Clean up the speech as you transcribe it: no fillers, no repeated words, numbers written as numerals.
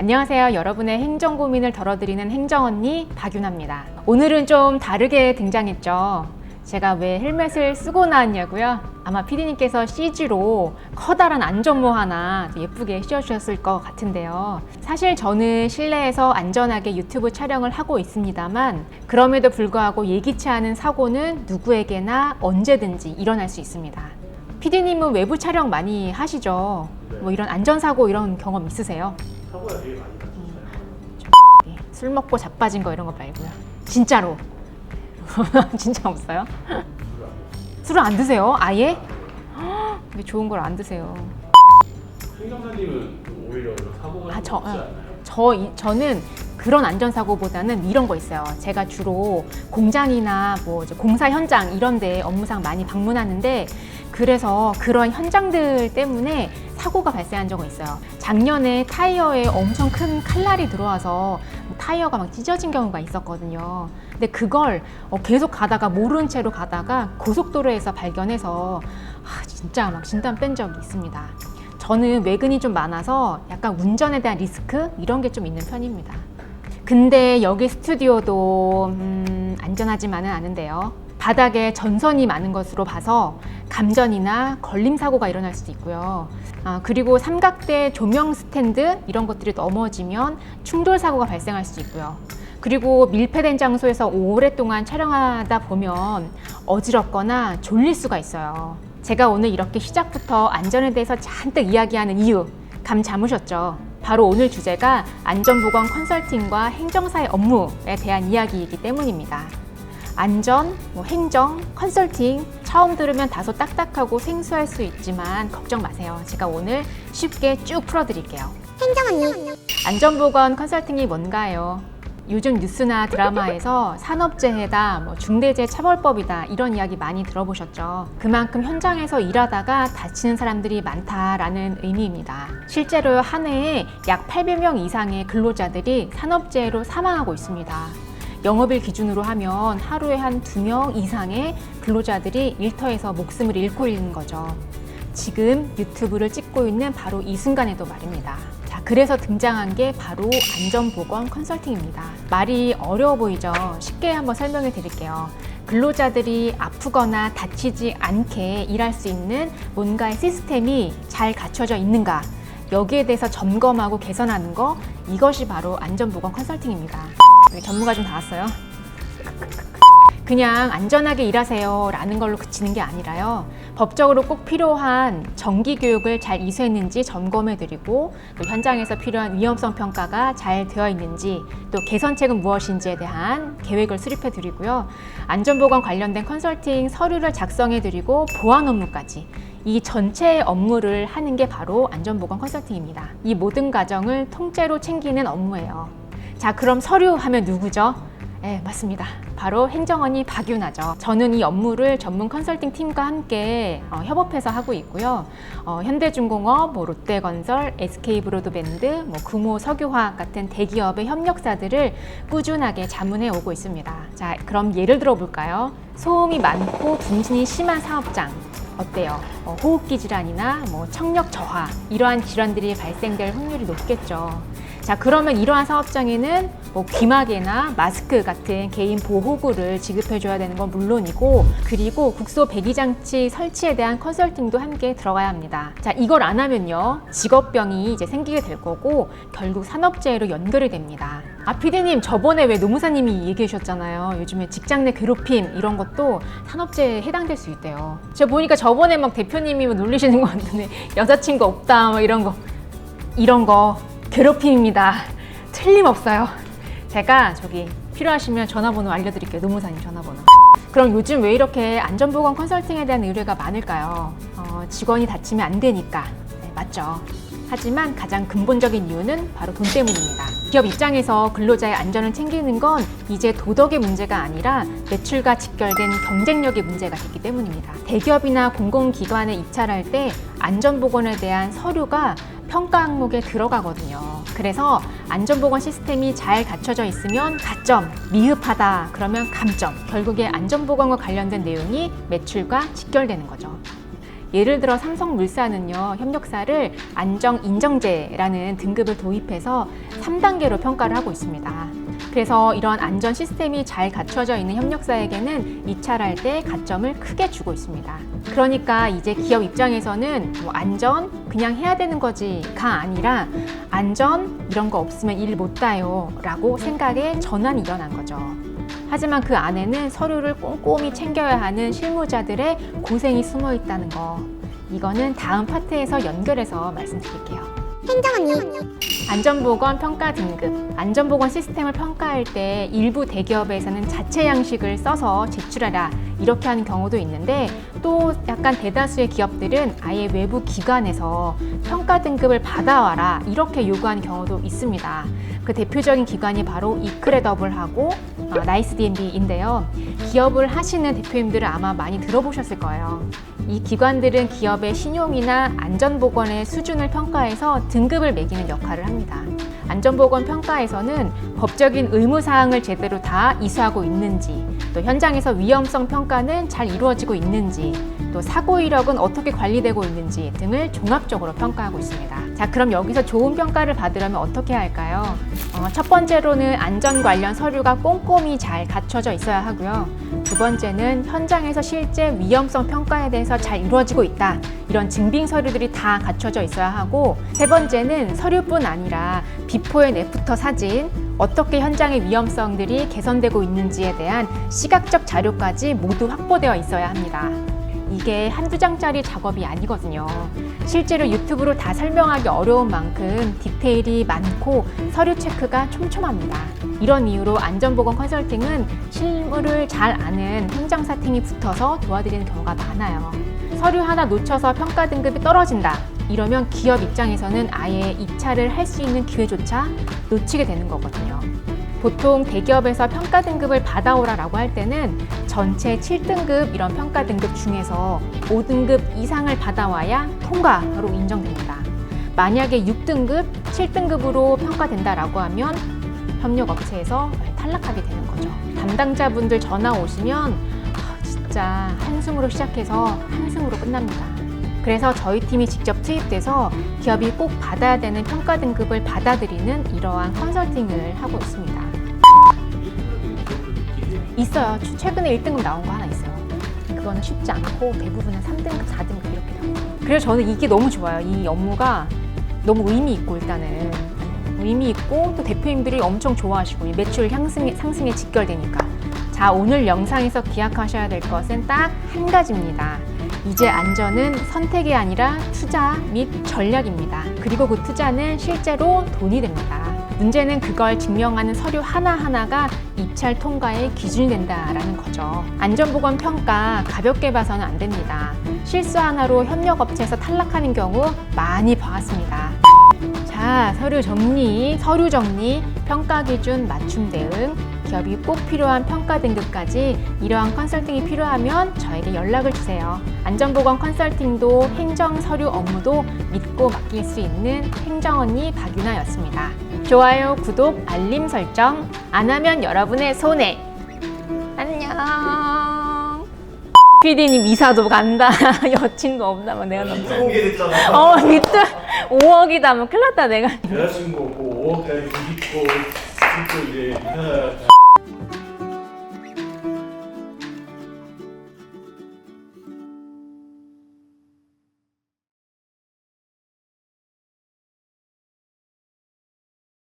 안녕하세요. 여러분의 행정 고민을 덜어드리는 행정언니 박윤아입니다. 오늘은 좀 다르게 등장했죠. 제가 왜 헬멧을 쓰고 나왔냐고요? 아마 PD님께서 CG로 커다란 안전모 하나 예쁘게 씌워주셨을 것 같은데요. 사실 저는 실내에서 안전하게 유튜브 촬영을 하고 있습니다만 그럼에도 불구하고 예기치 않은 사고는 누구에게나 언제든지 일어날 수 있습니다. PD님은 외부 촬영 많이 하시죠? 뭐 이런 안전사고 이런 경험 있으세요? 사고가 되게 많이 났었어요. 술 먹고 자빠진 거 이런 거 말고요. 진짜로. 진짜 없어요? 술을 안 드세요? 아예? 왜 좋은 걸 안 드세요? 행정사님은 오히려 이런 사고가 좀 없지 않나요? 저는 그런 안전사고보다는 이런 거 있어요. 제가 주로 공장이나 뭐 이제 공사 현장 이런 데 업무상 많이 방문하는데 그래서 그런 현장들 때문에 사고가 발생한 적은 있어요. 작년에 타이어에 엄청 큰 칼날이 들어와서 타이어가 막 찢어진 경우가 있었거든요. 근데 그걸 계속 가다가 모르는 채로 가다가 고속도로에서 발견해서 진짜 막 진단 뺀 적이 있습니다. 저는 외근이 좀 많아서 약간 운전에 대한 리스크 이런 게 좀 있는 편입니다. 근데 여기 스튜디오도 안전하지만은 않은데요. 바닥에 전선이 많은 것으로 봐서 감전이나 걸림 사고가 일어날 수도 있고요. 그리고 삼각대 조명 스탠드 이런 것들이 넘어지면 충돌 사고가 발생할 수도 있고요. 그리고 밀폐된 장소에서 오랫동안 촬영하다 보면 어지럽거나 졸릴 수가 있어요. 제가 오늘 이렇게 시작부터 안전에 대해서 잔뜩 이야기하는 이유 감 잡으셨죠? 바로 오늘 주제가 안전보건 컨설팅과 행정사의 업무에 대한 이야기이기 때문입니다. 안전, 행정, 컨설팅 처음 들으면 다소 딱딱하고 생소할 수 있지만 걱정 마세요. 제가 오늘 쉽게 쭉 풀어드릴게요. 행정언니 안전보건 컨설팅이 뭔가요? 요즘 뉴스나 드라마에서 산업재해다, 중대재해처벌법이다 이런 이야기 많이 들어보셨죠. 그만큼 현장에서 일하다가 다치는 사람들이 많다라는 의미입니다. 실제로 한 해에 약 800명 이상의 근로자들이 산업재해로 사망하고 있습니다. 영업일 기준으로 하면 하루에 한 2명 이상의 근로자들이 일터에서 목숨을 잃고 있는 거죠. 지금 유튜브를 찍고 있는 바로 이 순간에도 말입니다. 자, 그래서 등장한 게 바로 안전보건 컨설팅입니다. 말이 어려워 보이죠? 쉽게 한번 설명해 드릴게요. 근로자들이 아프거나 다치지 않게 일할 수 있는 뭔가의 시스템이 잘 갖춰져 있는가, 여기에 대해서 점검하고 개선하는 거, 이것이 바로 안전보건 컨설팅입니다. 전문가 좀 다 왔어요? 그냥 안전하게 일하세요 라는 걸로 그치는 게 아니라요. 법적으로 꼭 필요한 정기 교육을 잘 이수했는지 점검해 드리고 또 현장에서 필요한 위험성 평가가 잘 되어 있는지 또 개선책은 무엇인지에 대한 계획을 수립해 드리고요. 안전보건 관련된 컨설팅 서류를 작성해 드리고 보안 업무까지 이 전체의 업무를 하는 게 바로 안전보건 컨설팅입니다. 이 모든 과정을 통째로 챙기는 업무예요. 자, 그럼 서류 하면 누구죠? 네, 맞습니다. 바로 행정언니 박윤아죠. 저는 이 업무를 전문 컨설팅 팀과 함께 협업해서 하고 있고요. 현대중공업, 롯데건설, SK브로드밴드, 금호석유화학 같은 대기업의 협력사들을 꾸준하게 자문해 오고 있습니다. 자, 그럼 예를 들어 볼까요? 소음이 많고 분진이 심한 사업장 어때요? 호흡기 질환이나 청력 저하 이러한 질환들이 발생될 확률이 높겠죠. 자, 그러면 이러한 사업장에는 귀마개나 마스크 같은 개인 보호구를 지급해줘야 되는 건 물론이고, 그리고 국소 배기장치 설치에 대한 컨설팅도 함께 들어가야 합니다. 자, 이걸 안 하면요, 직업병이 이제 생기게 될 거고 결국 산업재해로 연결이 됩니다. PD님 저번에 왜 노무사님이 얘기해 주셨잖아요. 요즘에 직장 내 괴롭힘 이런 것도 산업재해에 해당될 수 있대요. 제가 보니까 저번에 막 대표님이 놀리시는 것 같은데 여자친구 없다 이런 거 괴롭힘입니다. 틀림없어요. 제가 필요하시면 전화번호 알려드릴게요. 노무사님 전화번호. 그럼 요즘 왜 이렇게 안전보건 컨설팅에 대한 의뢰가 많을까요? 직원이 다치면 안 되니까. 네, 맞죠. 하지만 가장 근본적인 이유는 바로 돈 때문입니다. 기업 입장에서 근로자의 안전을 챙기는 건 이제 도덕의 문제가 아니라 매출과 직결된 경쟁력의 문제가 됐기 때문입니다. 대기업이나 공공기관에 입찰할 때 안전보건에 대한 서류가 평가 항목에 들어가거든요. 그래서 안전보건 시스템이 잘 갖춰져 있으면 가점, 미흡하다 그러면 감점, 결국에 안전보건과 관련된 내용이 매출과 직결되는 거죠. 예를 들어 삼성물산은요, 협력사를 안정인정제라는 등급을 도입해서 3단계로 평가를 하고 있습니다. 그래서 이런 안전 시스템이 잘 갖춰져 있는 협력사에게는 입찰할 때 가점을 크게 주고 있습니다. 그러니까 이제 기업 입장에서는 뭐 안전 그냥 해야 되는 거지가 아니라 안전 이런 거 없으면 일 못 따요 라고 생각의 전환이 일어난 거죠. 하지만 그 안에는 서류를 꼼꼼히 챙겨야 하는 실무자들의 고생이 숨어 있다는 거, 이거는 다음 파트에서 연결해서 말씀드릴게요. 안전보건 평가 등급. 안전보건 시스템을 평가할 때 일부 대기업에서는 자체 양식을 써서 제출하라 이렇게 하는 경우도 있는데, 또 약간 대다수의 기업들은 아예 외부 기관에서 평가 등급을 받아와라 이렇게 요구하는 경우도 있습니다. 그 대표적인 기관이 바로 이크레더블하고 나이스DNB인데요. 기업을 하시는 대표님들은 아마 많이 들어보셨을 거예요. 이 기관들은 기업의 신용이나 안전보건의 수준을 평가해서 등급을 매기는 역할을 합니다. 안전보건 평가에서는 법적인 의무사항을 제대로 다 이수하고 있는지, 또 현장에서 위험성 평가는 잘 이루어지고 있는지, 또 사고 이력은 어떻게 관리되고 있는지 등을 종합적으로 평가하고 있습니다. 자, 그럼 여기서 좋은 평가를 받으려면 어떻게 할까요? 첫 번째로는 안전 관련 서류가 꼼꼼히 잘 갖춰져 있어야 하고요. 두 번째는 현장에서 실제 위험성 평가에 대해서 잘 이루어지고 있다, 이런 증빙 서류들이 다 갖춰져 있어야 하고, 세 번째는 서류뿐 아니라 비포 앤 애프터 사진, 어떻게 현장의 위험성들이 개선되고 있는지에 대한 시각적 자료까지 모두 확보되어 있어야 합니다. 이게 한두 장짜리 작업이 아니거든요. 실제로 유튜브로 다 설명하기 어려운 만큼 디테일이 많고 서류 체크가 촘촘합니다. 이런 이유로 안전보건 컨설팅은 실무를 잘 아는 행정사팀이 붙어서 도와드리는 경우가 많아요. 서류 하나 놓쳐서 평가 등급이 떨어진다, 이러면 기업 입장에서는 아예 입찰을 할 수 있는 기회조차 놓치게 되는 거거든요. 보통 대기업에서 평가 등급을 받아오라라고 할 때는 전체 7등급 이런 평가 등급 중에서 5등급 이상을 받아와야 통과로 인정됩니다. 만약에 6등급, 7등급으로 평가된다라고 하면 협력업체에서 탈락하게 되는 거죠. 담당자분들 전화 오시면 진짜 한숨으로 시작해서 한숨으로 끝납니다. 그래서 저희 팀이 직접 투입돼서 기업이 꼭 받아야 되는 평가 등급을 받아들이는 이러한 컨설팅을 하고 있습니다. 있어요. 최근에 1등급 나온 거 하나 있어요. 그거는 쉽지 않고 대부분은 3등급, 4등급 이렇게 나와요. 그래서 저는 이게 너무 좋아요. 이 업무가 너무 의미 있고, 일단은 의미 있고 또 대표님들이 엄청 좋아하시고 매출 상승에 직결되니까. 자, 오늘 영상에서 기억하셔야 될 것은 딱 한 가지입니다. 이제 안전은 선택이 아니라 투자 및 전략입니다. 그리고 그 투자는 실제로 돈이 됩니다. 문제는 그걸 증명하는 서류 하나하나가 입찰 통과의 기준이 된다라는 거죠. 안전보건 평가 가볍게 봐서는 안 됩니다. 실수 하나로 협력업체에서 탈락하는 경우 많이 봐왔습니다. 자, 서류 정리, 평가 기준 맞춤 대응, 기업이 꼭 필요한 평가 등급까지 이러한 컨설팅이 필요하면 저에게 연락을 주세요. 안전보건 컨설팅도 행정 서류 업무도 믿고 맡길 수 있는 행정언니 박유나였습니다. 좋아요, 구독, 알림 설정 안 하면 여러분의 손해. 안녕. PD님 이사도 간다. 여친도 없나 봐. 내가 너무 공개됐잖아. 밑에 5억이다. 뭐 큰일 났다 내가. 여자친구 5억짜리 돈 있고 이제 이사